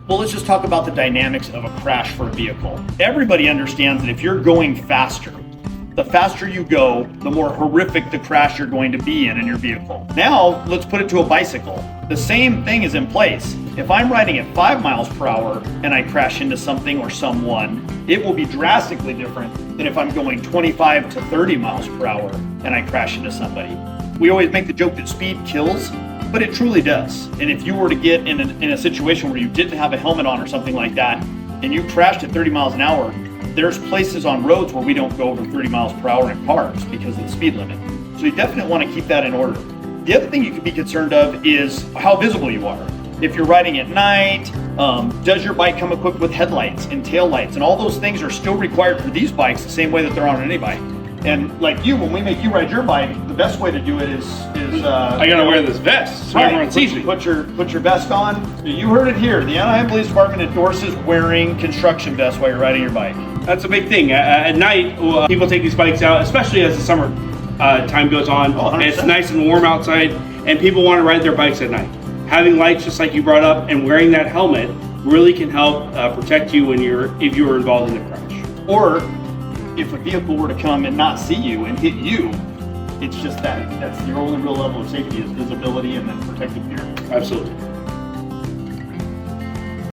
Well, let's just talk about the dynamics of a crash for a vehicle. Everybody understands that if you're going faster, the faster you go, the more horrific the crash you're going to be in your vehicle. Now, let's put it to a bicycle. The same thing is in place. If I'm riding at 5 miles per hour and I crash into something or someone, it will be drastically different than if I'm going 25 to 30 miles per hour and I crash into somebody. We always make the joke that speed kills, but it truly does. And if you were to get in a situation where you didn't have a helmet on or something like that, and you crashed at 30 miles an hour, there's places on roads where we don't go over 30 miles per hour in cars because of the speed limit. So you definitely want to keep that in order. The other thing you could be concerned of is how visible you are. If you're riding at night, does your bike come equipped with headlights and tail lights? And all those things are still required for these bikes the same way that they're on any bike. And like you, when we make you ride your bike, the best way to do it is I gotta wear this vest so everyone sees me. Put your vest on. You heard it here. The Anaheim Police Department endorses wearing construction vests while you're riding your bike. That's a big thing. At night, people take these bikes out, especially as the summer time goes on. And it's nice and warm outside, and people want to ride their bikes at night. Having lights, just like you brought up, and wearing that helmet really can help protect you if you were involved in a crash. Or if a vehicle were to come and not see you and hit you, it's just that's your only real level of safety is visibility and then protective gear. Absolutely.